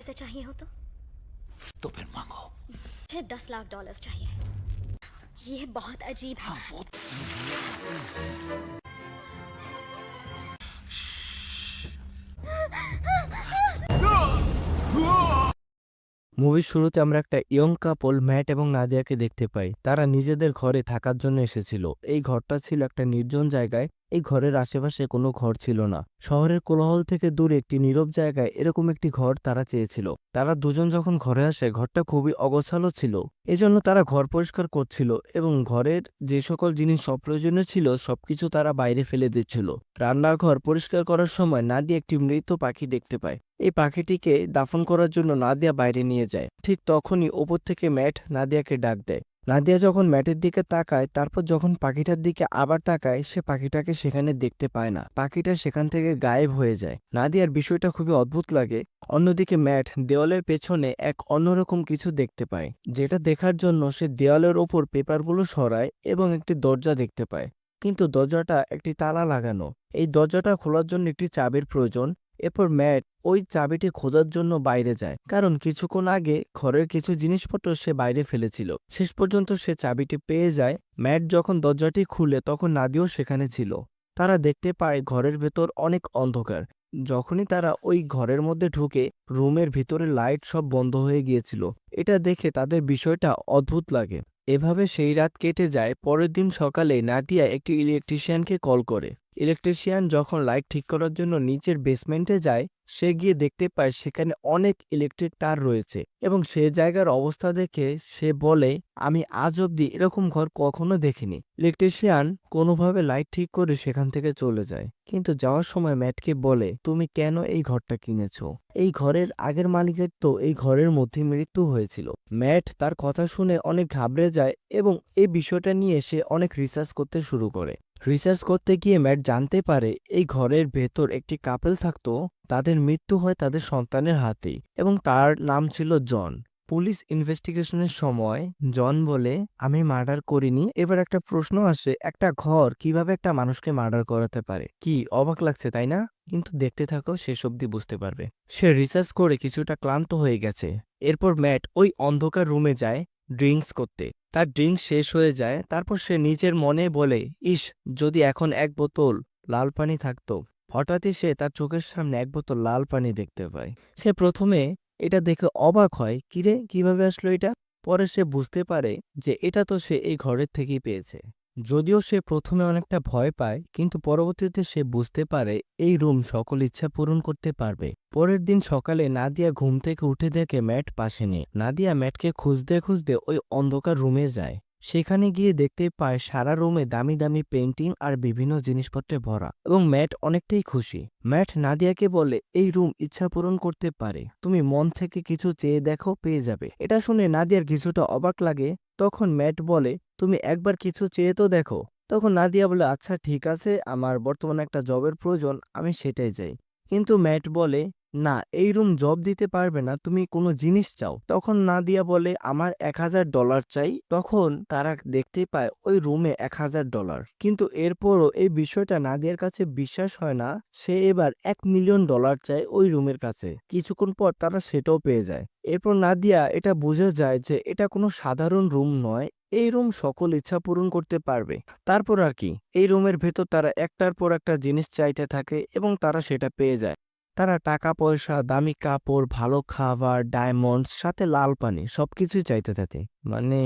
पैसे चाहिए हो तो फिर मांगो। मुझे $10 लाख चाहिए। ये बहुत अजीब है। हाँ वो মুভির শুরুতে আমরা একটা ইয়ং কাপল ম্যাট এবং নাদিয়াকে দেখতে পাই। তারা নিজেদের ঘরে থাকার জন্য এসেছিল। এই ঘরটা ছিল একটা নির্জন জায়গায়। এই ঘরের আশেপাশে কোনো ঘর ছিল না। শহরের কোলাহল থেকে দূরে একটি নীরব জায়গায় এরকম একটি ঘর তারা চেয়েছিল। তারা দুজন যখন ঘরে আসে ঘরটা খুবই অগোছালো ছিল। এজন্য তারা ঘর পরিষ্কার করছিল এবং ঘরের যে সকল জিনিস অপ্রয়োজনীয় ছিল সবকিছু তারা বাইরে ফেলে দিচ্ছিল। রান্নাঘর পরিষ্কার করার সময় নাদিয়া একটি মৃত পাখি দেখতে পায়। এই পাখিটিকে দাফন করার জন্য নাদিয়া বাইরে নিয়ে যায়। ঠিক তখনই ওপর থেকে ম্যাট নাদিয়াকে ডাক দেয়। নাদিয়া যখন ম্যাটের দিকে তাকায়, তারপর যখন পাখিটার দিকে আবার তাকায়, সে পাখিটাকে সেখানে দেখতে পায় না। পাখিটা সেখান থেকে গায়েব হয়ে যায়। নাদিয়ার বিষয়টা খুবই অদ্ভুত লাগে। অন্যদিকে ম্যাট দেওয়ালের পেছনে এক অন্যরকম কিছু দেখতে পায়, যেটা দেখার জন্য সে দেওয়ালের ওপর পেপারগুলো সরায় এবং একটি দরজা দেখতে পায়। কিন্তু দরজাটা একটি তালা লাগানো। এই দরজাটা খোলার জন্য একটি চাবির প্রয়োজন। এরপর ম্যাট ওই চাবিটি খোঁজার জন্য বাইরে যায়, কারণ কিছুক্ষণ আগে ঘরের কিছু জিনিসপত্র সে বাইরে ফেলেছিল। শেষ পর্যন্ত সে চাবিটি পেয়ে যায়। ম্যাট যখন দরজাটি খুলে তখন নাদিয়াও সেখানে ছিল। তারা দেখতে পায় ঘরের ভেতর অনেক অন্ধকার। যখনই তারা ওই ঘরের মধ্যে ঢুকে রুমের ভিতরে লাইট সব বন্ধ হয়ে গিয়েছিল। এটা দেখে তাদের বিষয়টা অদ্ভুত লাগে। এভাবে সেই রাত কেটে যায়। পরের দিন সকালে নাদিয়া একটি ইলেকট্রিশিয়ানকে কল করে। ইলেকট্রিশিয়ান যখন লাইট ঠিক করার জন্য নিচের বেসমেন্টে যায়, সে গিয়ে দেখতে পায় সেখানে অনেক ইলেকট্রিক তার রয়েছে এবং সে জায়গার অবস্থা দেখে সে বলে, আমি আজ অব্দি এরকম ঘর কখনো দেখিনি। ইলেকট্রিশিয়ান কোনোভাবে লাইট ঠিক করে সেখান থেকে চলে যায়, কিন্তু যাওয়ার সময় ম্যাটকে বলে, তুমি কেন এই ঘরটা কিনেছো? এই ঘরের আগের মালিকের তো এই ঘরের মধ্যে মৃত্যু হয়েছিল। ম্যাট তার কথা শুনে অনেক ঘাবড়ে যায় এবং এই বিষয়টা নিয়ে সে অনেক রিসার্চ করতে শুরু করে। রিসার্চ করতে গিয়ে ম্যাট জানতে পারে এই ঘরের ভেতর একটি কাপল থাকতো। তাদের মৃত্যু হয় তাদের সন্তানের হাতেই এবং তার নাম ছিল জন। পুলিশ ইনভেস্টিগেশনের সময় জন বলে, আমি মার্ডার করিনি। এবার একটা প্রশ্ন আসে, একটা ঘর কিভাবে একটা মানুষকে মার্ডার করাতে পারে? কি অবাক লাগছে তাই না? কিন্তু দেখতে থাকো, শেষ অবধি বুঝতে পারবে। সে রিসার্চ করে কিছুটা ক্লান্ত হয়ে গেছে। এরপর ম্যাট ওই অন্ধকার রুমে যায় ড্রিঙ্কস করতে। তার ড্রিঙ্কস শেষ হয়ে যায়। তারপর সে নিজের মনে বলে, ইস, যদি এখন এক বোতল লাল পানি থাকতো। হঠাৎই সে তার চোখের সামনে এক বোতল লাল পানি দেখতে পায়। সে প্রথমে এটা দেখে অবাক হয়, কিরে, কিভাবে আসলো এটা? পরে সে বুঝতে পারে যে এটা তো সে এই ঘরের থেকেই পেয়েছে। যদিও সে প্রথমে অনেকটা ভয় পায়, কিন্তু পরবর্তীতে সে বুঝতে পারে এই রুম সকল ইচ্ছা পূরণ করতে পারবে। পরের দিন সকালে নাদিয়া ঘুম থেকে উঠে দেখে ম্যাট পাশে নেই। নাদিয়া ম্যাটকে খুঁজতে খুঁজতে ওই অন্ধকার রুমে যায়। সেখানে গিয়ে দেখতে পায় সারা রুমে দামি দামি পেন্টিং আর বিভিন্ন জিনিসপত্রে ভরা এবং ম্যাট অনেকটাই খুশি। ম্যাট নাদিয়াকে বলে, এই রুম ইচ্ছা পূরণ করতে পারে, তুমি মন থেকে কিছু চেয়ে দেখো, পেয়ে যাবে। এটা শুনে নাদিয়ার কিছুটা অবাক লাগে। তখন ম্যাট বলে, তুমি একবার কিছু চেয়ে তো দেখো। তখন নাদিয়া বলে, আচ্ছা ঠিক আছে, আমার বর্তমানে একটা জবের প্রয়োজন, আমি সেটাই চাই। কিন্তু ম্যাট বলে, না, এই রুম জব দিতে পারবে না, তুমি কোনো জিনিস চাও। তখন নাদিয়া বলে, আমার $1000 চাই। তখন তারা দেখতে পায় ওই রুমে $1000। কিন্তু এরপরও এই বিষয়টা নাদিয়ার কাছে বিশ্বাস হয় না। সে এবার $1,000,000 চায় ওই রুমের কাছে। কিছুক্ষণ পর তারা সেটাও পেয়ে যায়। এরপর নাদিয়া এটা বুঝে যায় যে এটা কোনো সাধারণ রুম নয়, এই রুম সকল ইচ্ছা পূরণ করতে পারবে। তারপর আর কি, এই রুমের ভেতর তারা একটার পর একটা জিনিস চাইতে থাকে এবং তারা সেটা পেয়ে যায়। তারা টাকা পয়সা, দামি কাপড়, ভালো খাবার, ডায়মন্ডস, সাথে লাল পানি সবকিছুই চাইতে থাকে। মানে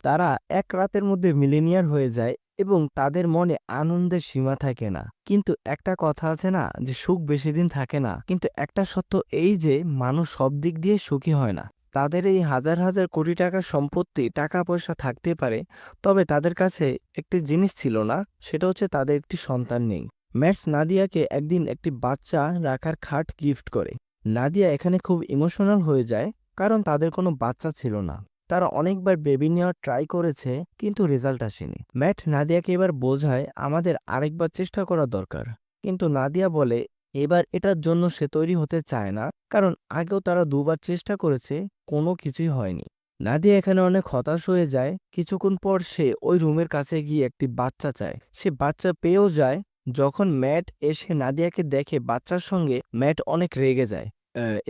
তারা এক রাতের মধ্যে মিলিনিয়ার হয়ে যায় এবং তাদের মনে আনন্দের সীমা থাকে না। কিন্তু একটা কথা আছে না, যে সুখ বেশি দিন থাকে না। কিন্তু একটা সত্য এই যে মানুষ সব দিক দিয়ে সুখী হয় না। তাদের এই হাজার হাজার কোটি টাকার সম্পত্তি, টাকা পয়সা থাকতে পারে, তবে তাদের কাছে একটি জিনিস ছিল না, সেটা হচ্ছে তাদের একটি সন্তান নেই। ম্যাটস নাদিয়াকে একদিন একটি বাচ্চা রাখার খাট গিফট করে। নাদিয়া এখানে খুব ইমোশনাল হয়ে যায়, কারণ তাদের কোনো বাচ্চা ছিল না। তারা অনেকবার বেবি নেওয়ার ট্রাই করেছে, কিন্তু রেজাল্ট আসেনি। ম্যাট নাদিয়াকে এবার বোঝায়, আমাদের আরেকবার চেষ্টা করা দরকার। কিন্তু নাদিয়া বলে, এবার এটার জন্য সে তৈরি হতে চায় না, কারণ আগেও তারা দুবার চেষ্টা করেছে, কোনো কিছুই হয়নি। নাদিয়া এখানে অনেক হতাশ হয়ে যায়। কিছুক্ষণ পর সে ওই রুমের কাছে গিয়ে একটি বাচ্চা চায়। সে বাচ্চা পেয়েও যায়। যখন ম্যাট এসে নাদিয়াকে দেখে বাচ্চার সঙ্গে, ম্যাট অনেক রেগে যায়।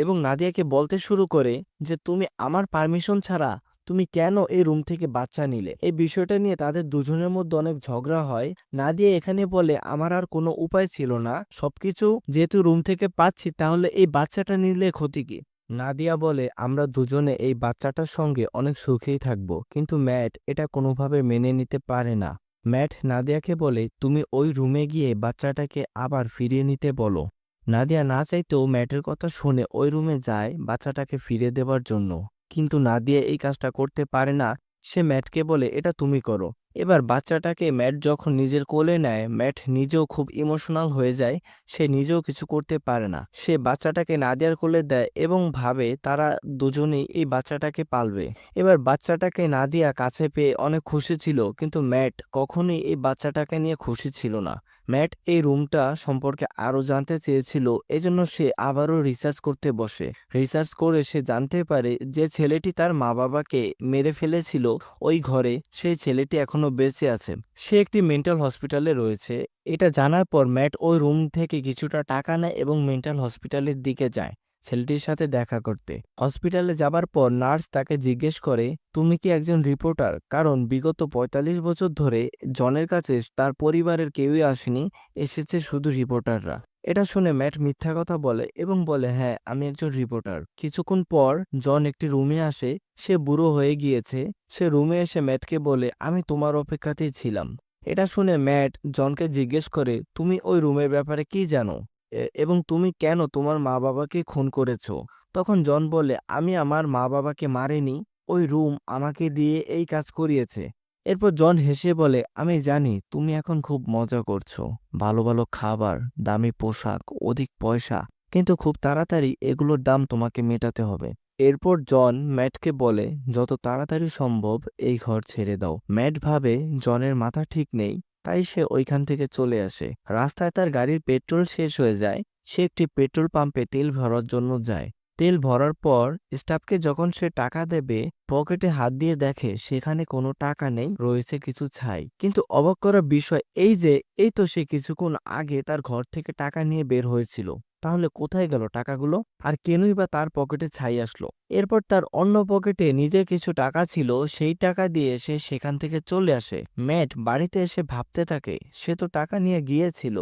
এবং নাদিয়াকে বলতে শুরু করে যে তুমি আমার পারমিশন ছাড়া তুমি কেন এই রুম থেকে বাচ্চা নিলে। এই বিষয়টা নিয়ে তাদের দুজনের মধ্যে অনেক ঝগড়া হয়। নাদিয়া এখানে বলে আমার আর কোনো উপায় ছিল না, সবকিছু যেহেতু রুম থেকে পাচ্ছি তাহলে এই বাচ্চাটা নিলে ক্ষতি কি। নাদিয়া বলে আমরা দুজনে এই বাচ্চাটার সঙ্গে অনেক সুখেই থাকবো, কিন্তু ম্যাট এটা কোনোভাবে মেনে নিতে পারে না। ম্যাট নাদিয়াকে বলে তুমি ওই রুমে গিয়ে বাচ্চাটাকে আবার ফিরিয়ে নিতে বলো। নাদিয়া না চাইতেও ম্যাটের কথা শুনে ওই রুমে যায় বাচ্চাটাকে ফিরে দেবার জন্য, কিন্তু নাদিয়া এই কাজটা করতে পারে না। সে ম্যাটকে বলে এটা তুমি করো। এবার বাচ্চাটাকে ম্যাট যখন নিজের কোলে নেয়, ম্যাট নিজেও খুব ইমোশনাল হয়ে যায়। সে নিজেও কিছু করতে পারে না। সে বাচ্চাটাকে নাদিয়ার কোলে দেয় এবং ভাবে তারা দুজনেই এই বাচ্চাটাকে পালবে। এবার বাচ্চাটাকে নাদিয়া কাছে পেয়ে অনেক খুশি ছিল, কিন্তু ম্যাট কখনোই এই বাচ্চাটাকে নিয়ে খুশি ছিল না। ম্যাট এই রুমটা সম্পর্কে আরো জানতে চেয়েছিল, এজন্য সে আবারও রিসার্চ করতে বসে। রিসার্চ করে সে জানতে পারে যে ছেলেটি তার মা বাবাকে মেরে ফেলেছিল ওই ঘরে, সেই ছেলেটি এখনো বেঁচে আছে। সে একটি মেন্টাল হসপিটালে রয়েছে। এটা জানার পর ম্যাট ওই রুম থেকে কিছুটা টাকা নেয় এবং মেন্টাল হসপিটালের দিকে যায় ছেলেটির সাথে দেখা করতে। হসপিটালে যাবার পর নার্স তাকে জিজ্ঞেস করে তুমি কি একজন রিপোর্টার, কারণ বিগত ৪৫ বছর ধরে জনের কাছে তার পরিবারের কেউই আসেনি, এসেছে শুধু রিপোর্টাররা। এটা শুনে ম্যাট মিথ্যা কথা বলে এবং বলে হ্যাঁ আমি একজন রিপোর্টার। কিছুক্ষণ পর জন একটি রুমে আসে। সে বুড়ো হয়ে গিয়েছে। সে রুমে এসে ম্যাটকে বলে আমি তোমার অপেক্ষাতেই ছিলাম। এটা শুনে ম্যাট জনকে জিজ্ঞেস করে তুমি ওই রুমের ব্যাপারে কি জানো এবং তুমি কেন তোমার মা বাবাকে খুন করেছো। তখন জন বলে আমি আমার মা বাবাকে মারিনি, ওই রুম আমাকে দিয়ে এই কাজ করিয়েছে। এরপর জন হেসে বলে আমি জানি তুমি এখন খুব মজা করছো, ভালো ভালো খাবার, দামি পোশাক, অধিক পয়সা, কিন্তু খুব তাড়াতাড়ি এগুলোর দাম তোমাকে মেটাতে হবে। এরপর জন ম্যাটকে বলে যত তাড়াতাড়ি সম্ভব এই ঘর ছেড়ে দাও। ম্যাট ভাবে জনের মাথা ঠিক নেই, তাই সে ওইখান থেকে চলে আসে। রাস্তায় তার গাড়ির পেট্রোল শেষ হয়ে যায়। সে একটি পেট্রোল পাম্পে তেল ভরার জন্য যায়। তেল ভরার পর স্টাফকে যখন সে টাকা দেবে, পকেটে হাত দিয়ে দেখে সেখানে কোনো টাকা নেই, রয়েছে কিছু ছাই। কিন্তু অবাক করার বিষয় এই যে এই তো সে কিছুক্ষণ আগে তার ঘর থেকে টাকা নিয়ে বের হয়েছিল, তাহলে কোথায় গেল টাকাগুলো, আর কেনই বা তার পকেটে ছাই আসলো। এরপর তার অন্য পকেটে নিজের কিছু টাকা ছিল, সেই টাকা দিয়ে সে সেখান থেকে চলে আসে। ম্যাট বাড়িতে এসে ভাবতে থাকে সে তো টাকা নিয়ে গিয়েছিল,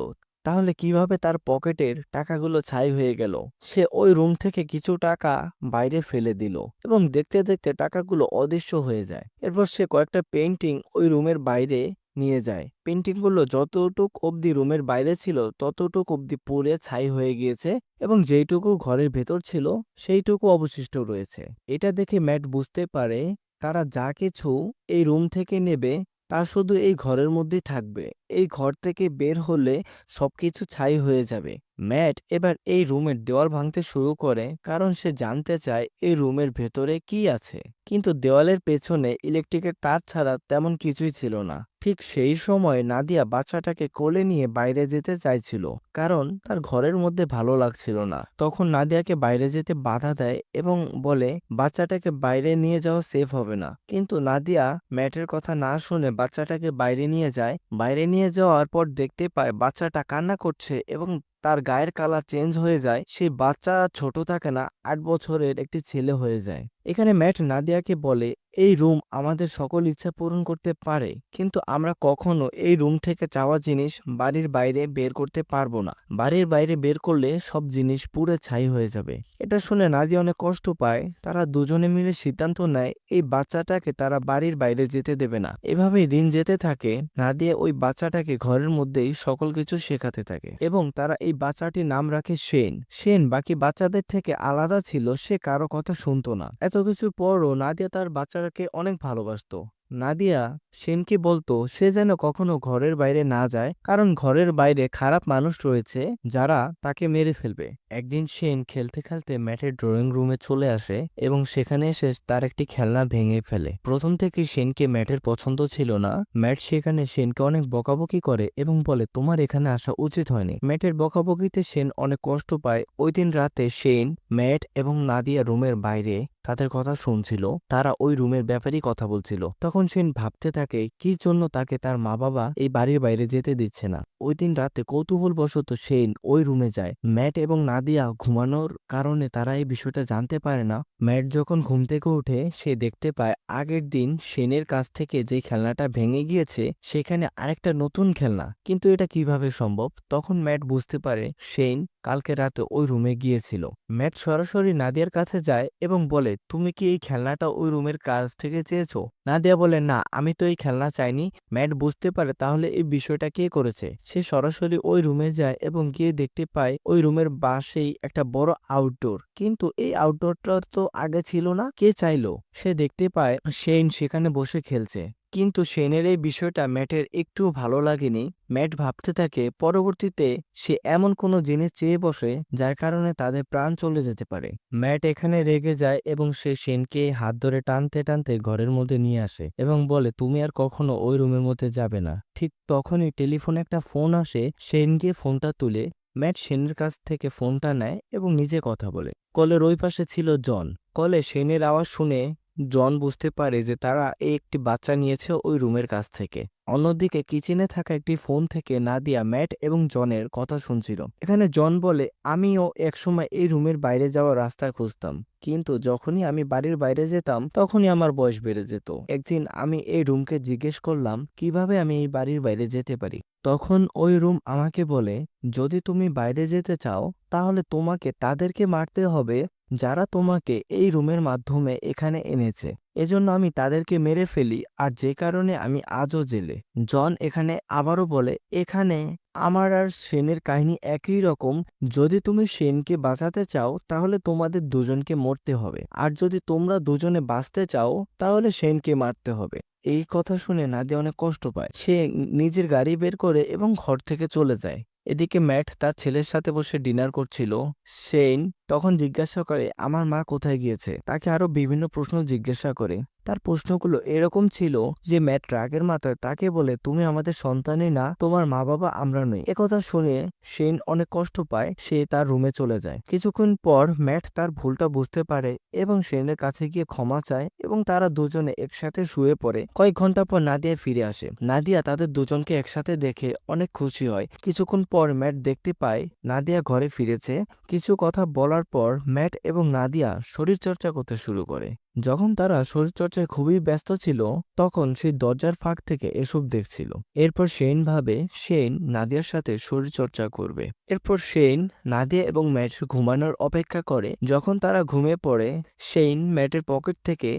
তাহলে কিভাবে তার পকেটের টাকাগুলো ছাই হয়ে গেল। সে ওই রুম থেকে কিছু টাকা বাইরে ফেলে দিল এবং দেখতে দেখতে টাকাগুলো অদৃশ্য হয়ে যায়। এরপর সে কয়েকটা পেইন্টিং ওই রুমের বাইরে নিয়ে যায়। পেইন্টিংগুলো যতটুক অবধি রুমের বাইরে ছিল ততটুক অবধি পুড়ে ছাই হয়ে গিয়েছে এবং যেইটুকু ঘরের ভেতর ছিল সেইটুকু অবশিষ্ট রয়েছে। এটা দেখে ম্যাট বুঝতে পারে তারা যা কিছু এই রুম থেকে নেবে তা শুধু এই ঘরের মধ্যেই থাকবে। এই ঘর থেকে বের হলে সবকিছু ছাই হয়ে যাবে। ম্যাট এবার এই রুমের দেওয়াল ভাঙতে শুরু করে, কারণ সে জানতে চায় এই রুমের ভেতরে কি আছে। কিন্তু দেওয়ালের পেছনে ইলেকট্রিকের তার ছাড়া তেমন কিছুই ছিল না। ঠিক সেই সময় নাদিয়া বাচ্চাটাকে কোলে নিয়ে বাইরে যেতে চাইছিল, কারণ তার ঘরের মধ্যে ভালো লাগছিল না। তখন নাদিয়াকে বাইরে যেতে বাধা দেয় এবং বলে বাচ্চাটাকে বাইরে নিয়ে যাওয়া সেফ হবে না। কিন্তু নাদিয়া ম্যাটের কথা না শুনে বাচ্চাটাকে বাইরে নিয়ে যায়। বাইরে নিয়ে যাওয়ার পর দেখতে পায় বাচ্চাটা কান্না করছে এবং তার গায়ের কালার চেঞ্জ হয়ে যায়। সেই বাচ্চা ছোট থাকে না, ৮ বছরের একটি ছেলে হয়ে যায়। এখানে ম্যাট নাদিয়াকে বলে এই রুম আমাদের সকল ইচ্ছা পূরণ করতে পারে, কিন্তু আমরা কখনো এই রুম থেকে চাওয়া জিনিস বাড়ির বাইরে বের করতে পারবো না। বাড়ির বাইরে বের করলে সব জিনিস পুরো ছাই হয়ে যাবে। এটা শুনে নাদিয়া অনেক কষ্ট পায়। তারা দুজনে মিলে সিদ্ধান্ত নেয় এই বাচ্চাটাকে তারা বাড়ির বাইরে যেতে দেবে না। এভাবেই দিন যেতে থাকে। নাদিয়া ওই বাচ্চাটাকে ঘরের মধ্যেই সকল কিছু শেখাতে থাকে এবং তারা এই বাচ্চাটির নাম রাখে শেন। শেন বাকি বাচ্চাদের থেকে আলাদা ছিল, সে কারো কথা শুনতো না। এত কিছু পরও নাদিয়া তার বাচ্চাটাকে অনেক ভালোবাসতো। নাদিয়া শেনকে বলতো সে যেন কখনো ঘরের বাইরে না যায়, কারণ ঘরের বাইরে খারাপ মানুষ রয়েছে যারা তাকে মেরে ফেলবে। একদিন শেন খেলতে খেলতে ম্যাটের ড্রয়িং রুমে চলে আসে এবং সেখানে এসে তার একটি খেলনা ভেঙে ফেলে। প্রথম থেকে শেনকে ম্যাটের পছন্দ ছিল না। ম্যাট সেখানে শেনকে অনেক বকাবকি করে এবং বলে তোমার এখানে আসা উচিত হয়নি। ম্যাটের বকাবকিতে শেন অনেক কষ্ট পায়। ওই দিন রাতে শেন, ম্যাট এবং নাদিয়া রুমের বাইরে তাদের কথা শুনছিল, তারা ওই রুমের ব্যাপারেই কথা বলছিল। তখন সেন ভাবতে থাকে কি জন্য তাকে তার মা বাবা এই বাড়ির বাইরে যেতে দিচ্ছে না। ওই দিন রাতে কৌতূহলবশত সেন ওই রুমে যায়। ম্যাট এবং নাদিয়া ঘুমানোর কারণে তারা এই বিষয়টা জানতে পারে না। ম্যাট যখন ঘুম থেকে উঠে সে দেখতে পায় আগের দিন সেনের কাছ থেকে যে খেলনাটা ভেঙে গিয়েছে সেখানে আরেকটা নতুন খেলনা। কিন্তু এটা কিভাবে সম্ভব? তখন ম্যাট বুঝতে পারে সেন কালকে রাতে ওই রুমে গিয়েছিল। ম্যাট সরাসরি নাদিয়ার কাছে যায় এবং বলে, তুমি কি এই খেলনাটা ওই রুমের কাছ থেকে চেয়েছো? নাদিয়া বলে, না, আমি তো এই খেলনা চাইনি। ম্যাট বুঝতে পারে তাহলে এই বিষয়টা কে করেছে। সে সরাসরি ওই রুমে যায় এবং গিয়ে দেখতে পায় ওই রুমের পাশেই একটা বড় আউটডোর। কিন্তু এই আউটডোরটা তো আগে ছিল না, কে চাইলো? সে দেখতে পায় শেন সেখানে বসে খেলছে। কিন্তু শেনের এই বিষয়টা ম্যাটের একটু ভালো লাগেনি। ম্যাট ভাবতে থাকে পরবর্তীতে সে এমন কোনো জিনিস চেয়ে বসে যার কারণে তাদের প্রাণ চলে যেতে পারে। ম্যাট এখানে রেগে যায় এবং সে শেনকে হাত ধরে টানতে টানতে ঘরের মধ্যে নিয়ে আসে এবং বলে, তুমি আর কখনো ওই রুমের মধ্যে যাবে না। ঠিক তখনই টেলিফোনে একটা ফোন আসে। শেন গিয়ে ফোনটা তুলে ম্যাট শেনের কাছ থেকে ফোনটা নেয় এবং নিজে কথা বলে। কলের ওই পাশে ছিল জন। কলে শেনের আওয়াজ শুনে জন বুঝতে পারে যে তারা একটি বাচ্চা নিয়েছে ওই রুমের কাছ থেকে। অন্যদিকে কিচেনে থাকা একটি ফোন থেকে নাদিয়া ম্যাট এবং জনের কথা শুনছিল। এখানে জন বলে, আমিও একসময় এই রুমের বাইরে যাওয়ার রাস্তা খুঁজতাম, কিন্তু যখনই আমি বাড়ির বাইরে যেতাম তখনই আমার বয়স বেড়ে যেত। একদিন আমি এই রুমকে জিজ্ঞেস করলাম কিভাবে আমি এই বাড়ির বাইরে যেতে পারি। তখন ওই রুম আমাকে বলে, যদি তুমি বাইরে যেতে চাও তাহলে তোমাকে তাদেরকে মারতে হবে যারা তোমাকে এই রুমের মাধ্যমে এখানে এনেছে। এজন্য আমি তাদেরকে মেরে ফেলি, আর যে কারণে আমি আজও জেলে। জন এখানে আবারও বলে, এখানে আমার আর শেনের কাহিনী একই রকম। যদি তুমি শেনকে বাঁচাতে চাও তাহলে তোমাদের দুজনকে মরতে হবে, আর যদি তোমরা দুজনে বাঁচতে চাও তাহলে শেনকে মারতে হবে। এই কথা শুনে নাদিয়া অনেক কষ্ট পায়। সে নিজের গাড়ি বের করে এবং ঘর থেকে চলে যায়। এদিকে ম্যাট তার ছেলের সাথে বসে ডিনার করছিল। শেন তখন জিজ্ঞাসা করে, আমার মা কোথায় গিয়েছে? তাকে আরো বিভিন্ন প্রশ্ন জিজ্ঞাসা করে। তার প্রশ্নগুলো এরকম ছিল যে ম্যাট রাগের মাথায় তাকে বলে, তুমি আমাদের সন্তানই না, তোমার মা বাবা আমরা নই। একথা শুনে শেন অনেক কষ্ট পায়। সে তার রুমে চলে যায়। কিছুক্ষণ পর ম্যাট তার ভুলটা বুঝতে পারে এবং শেনের কাছে গিয়ে ক্ষমা চায় এবং তারা দুজনে একসাথে শুয়ে পড়ে। কয়েক ঘন্টা পর নাদিয়া ফিরে আসে। নাদিয়া তাদের দুজনকে একসাথে দেখে অনেক খুশি হয়। কিছুক্ষণ পর ম্যাট দেখতে পায় নাদিয়া ঘরে ফিরেছে। কিছু কথা বলার পর ম্যাট এবং নাদিয়া শরীরচর্চা করতে শুরু করে। যখন তারা শরীরচর্চায় খুবই ব্যস্ত ছিল তখন সেই দরজার ফাঁক থেকে এসব দেখছিল। এরপর শেন ভাবে শেন নাদিয়ার সাথে শরীরচর্চা করবে। এরপর শেন নাদিয়া এবং ম্যাট ঘুমানোর অপেক্ষা করে। যখন তারা ঘুমিয়ে পড়ে শেন ম্যাটের পকেট থেকে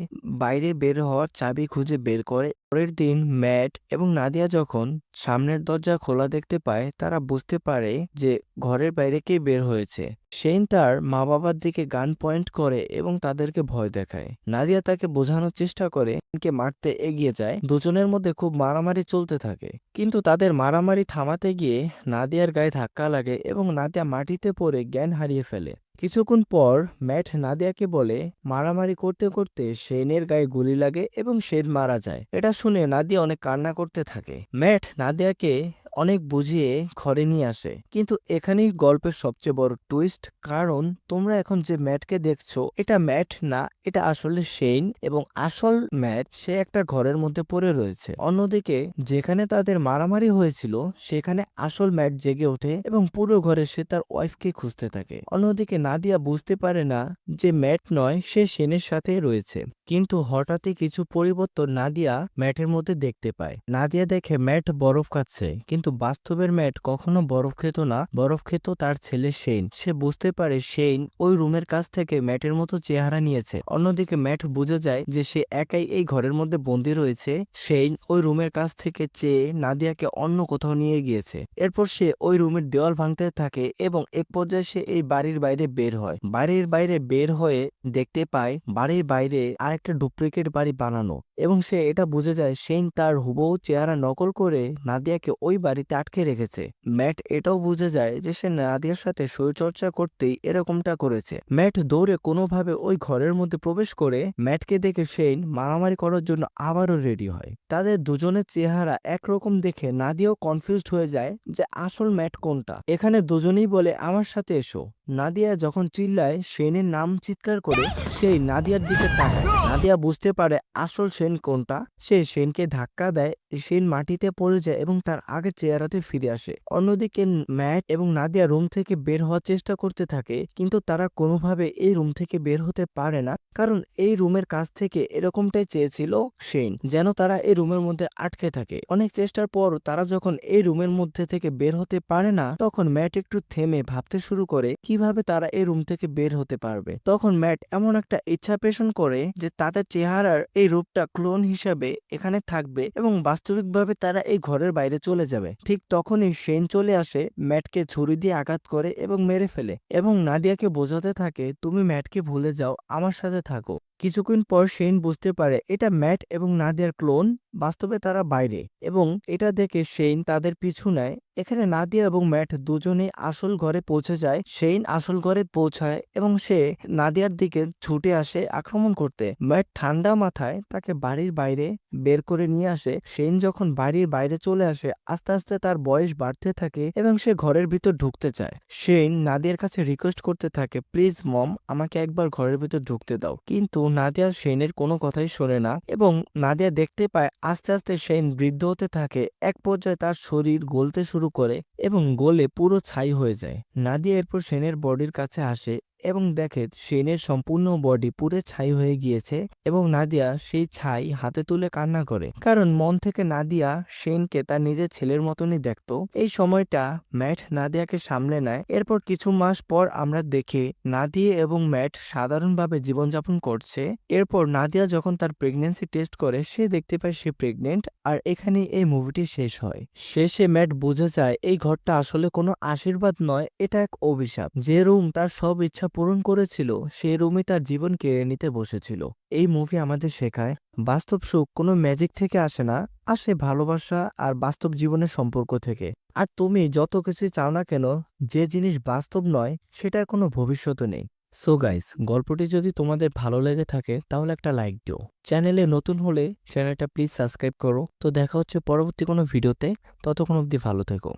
বাইরে বের হওয়ার চাবি খুঁজে বের করে। পরের দিন ম্যাট এবং নাদিয়া যখন সামনের দরজা খোলা দেখতে পায় তারা বুঝতে পারে যে ঘরের বাইরে কে বের হয়েছে। শেন তার মা বাবার দিকে গান পয়েন্ট করে এবং তাদেরকে ভয় দেখায়। নাদিয়া তাকে বোঝানোর চেষ্টা করে, কে মারতে এগিয়ে যায়। দুজনের মধ্যে খুব মারামারি চলতে থাকে, কিন্তু তাদের মারামারি থামাতে গিয়ে নাদিয়ার গায়ে ধাক্কা লাগে এবং নাদিয়া মাটিতে পড়ে জ্ঞান হারিয়ে ফেলে। কিছুক্ষণ পর ম্যাট নাদিয়াকে বলে, মারামারি করতে করতে শেনের গায়ে গুলি লাগে এবং শেন মারা যায়। এটা শুনে নাদিয়া অনেক কান্না করতে থাকে। ম্যাট নাদিয়াকে অনেক বুঝিয়ে ঘরে নিয়ে আসে। কিন্তু এখানেই গল্পের সবচেয়ে বড় টুইস্ট, কারণ তোমরা এখন যে ম্যাটকে দেখছো এটা ম্যাট না, এটা আসলে শেন, এবং আসল ম্যাট সে একটা ঘরের মধ্যে পড়ে রয়েছে। অন্যদিকে যেখানে তাদের মারামারি হয়েছিল সেখানে আসল ম্যাট জেগে ওঠে এবং পুরো ঘরে সে তার ওয়াইফকে খুঁজতে থাকে। অন্যদিকে নাদিয়া বুঝতে পারে না যে ম্যাট নয়, সে শেনের সাথে রয়েছে। কিন্তু হঠাৎই কিছু পরিবর্তন নাদিয়া ম্যাটের মধ্যে দেখতে পায়। নাদিয়া দেখে ম্যাট বরফ খাচ্ছে, কিন্তু বাস্তবের ম্যাট কখনো বরফ খেত না, বরফ খেত তার ছেলে শেন। সে বুঝতে পারে শেন ওই রুমের কাছ থেকে ম্যাটের মতো চেহারা নিয়েছে। অন্যদিকে ম্যাট বুঝে যায় যে সে একাই এই ঘরের মধ্যে বন্দী রয়েছে। শেন ওই রুমের কাছ থেকে চেয়ে নাদিয়াকে অন্য কোথাও নিয়ে গিয়েছে। এরপর সে ওই রুমের দেওয়াল ভাঙতে থাকে এবং এক পর্যায়ে সে এই বাড়ির বাইরে বের হয়। বাড়ির বাইরে বের হয়ে দেখতে পায় বাড়ির বাইরে আরেকটা ডুপ্লিকেট বাড়ি বানানো। এবং সে এটা বুঝে যায় শেন তার হুবহু চেহারা নকল করে নাদিয়াকে ওই বাড়িতে আটকে রেখেছে। ম্যাট এটাও বুঝে যায় যে সে নাদিয়ার সাথে শরীরচর্চা করতেই এরকমটা করেছে। ম্যাট দৌড়ে কোনোভাবে ওই ঘরের মধ্যে প্রবেশ করে ম্যাটকে দেখে শেন মারামারি করার জন্য আবারও রেডি হয়। তাদের দুজনের চেহারা একরকম দেখে নাদিয়াও কনফিউজড হয়ে যায় যে আসল ম্যাট কোনটা। এখানে দুজনেই বলে আমার সাথে এসো। নাদিয়া যখন চিল্লায় শেনের নাম চিৎকার করে, সেই নাদিয়ার দিকে তাকায়। নাদিয়া বুঝতে পারে আসল শেন কোনটা। সে শেনকে ধাক্কা দেয়, শেন মাটিতে পড়ে যায় এবং তার আগের চেহারাতে ফিরে আসে। অন্যদিকে ম্যাট এবং নাদিয়া রুম থেকে বের হওয়ার চেষ্টা করতে থাকে, কিন্তু তারা কোনোভাবে এই রুম থেকে বের হতে পারে না, কারণ এই রুমের কাছ থেকে এরকমটাই চেয়েছিল শেন, যেন তারা এই রুমের মধ্যে আটকে থাকে। অনেক চেষ্টার পর তারা যখন এই রুমের মধ্যে থেকে বের হতে পারে না, তখন ম্যাট একটু থেমে ভাবতে শুরু করে কিভাবে তারা এই রুম থেকে বের হতে পারবে। তখন ম্যাট এমন একটা ইচ্ছা পোষণ করে যে তাদের চেহারার এই রূপটা ক্লোন হিসাবে এখানে থাকবে এবং বাস্তবিকভাবে তারা এই ঘরের বাইরে চলে যাবে। ঠিক তখনই শেন চলে আসে, ম্যাটকে ছুরি দিয়ে আঘাত করে এবং মেরে ফেলে এবং নাদিয়াকে বোঝাতে থাকে তুমি ম্যাটকে ভুলে যাও, আমার সাথে থাকো। কিছুক্ষণ পর শেন বুঝতে পারে এটা ম্যাট এবং নাদিয়ার ক্লোন, বাস্তবে তারা বাইরে, এবং এটা দেখে শেন তাদের পিছু নেয়। এখানে নাদিয়া এবং ম্যাট দুজনেই আসল ঘরে পৌঁছে যায়। শেন আসল ঘরে পৌঁছায় এবং সে নাদিয়ার দিকে ছুটে আসে আক্রমণ করতে। ম্যাট ঠান্ডা মাথায় তাকে বাড়ির বাইরে বের করে নিয়ে আসে। শেন যখন বাড়ির বাইরে চলে আসে, আস্তে আস্তে তার বয়স বাড়তে থাকে এবং সে ঘরের ভিতর ঢুকতে চায়। শেন নাদিয়ার কাছে রিকোয়েস্ট করতে থাকে প্লিজ মম, আমাকে একবার ঘরের ভিতর ঢুকতে দাও, কিন্তু নাদিয়া শেনের কোনো কথাই শোনে না এবং নাদিয়া দেখতে পায় আস্তে আস্তে শেন বৃদ্ধ হতে থাকে। এক পর্যায়ে তার শরীর গলতে শুরু করে এবং গলে পুরো ছাই হয়ে যায়। নাদিয়া এরপর শেনের বডির কাছে আসে এবং দেখে শেনের সম্পূর্ণ বডি পুরো ছাই হয়ে গিয়েছে এবং নাদিয়া সেই ছাই হাতে তুলে কান্না করে, কারণ মন থেকে নাদিয়া শেনকে তার নিজের ছেলের মতনই দেখতো। এই সময়টা ম্যাট নাদিয়াকে সামলে নেয়। এরপর কিছু মাস পর আমরা দেখি নাদিয়া এবং ম্যাট সাধারণভাবে জীবনযাপন করছে। এরপর নাদিয়া যখন তার প্রেগন্যান্সি টেস্ট করে, সে দেখতে পায় সে প্রেগনেন্ট, আর এখানে এই মুভিটি শেষ হয়। শেষে ম্যাট বুঝে যায় এই ঘরটা আসলে কোনো আশীর্বাদ নয়, এটা এক অভিশাপ। যে রুম তার সব ইচ্ছা পূরণ করেছিল, সেই রুমে তার জীবন কেড়ে নিতে বসেছিল। এই মুভি আমাদের শেখায় বাস্তব সুখ কোনো ম্যাজিক থেকে আসে না, আসে ভালোবাসা আর বাস্তব জীবনের সম্পর্ক থেকে। আর তুমি যত কিছু চাও না কেন, যে জিনিস বাস্তব নয় সেটার কোনো ভবিষ্যৎ নেই। সো গাইস, গল্পটি যদি তোমাদের ভালো লেগে থাকে তাহলে একটা লাইক দিও। চ্যানেলে নতুন হলে চ্যানেলটা প্লিজ সাবস্ক্রাইব করো। তো দেখা হচ্ছে পরবর্তী কোনো ভিডিওতে, ততক্ষণ অবধি ভালো থেকো।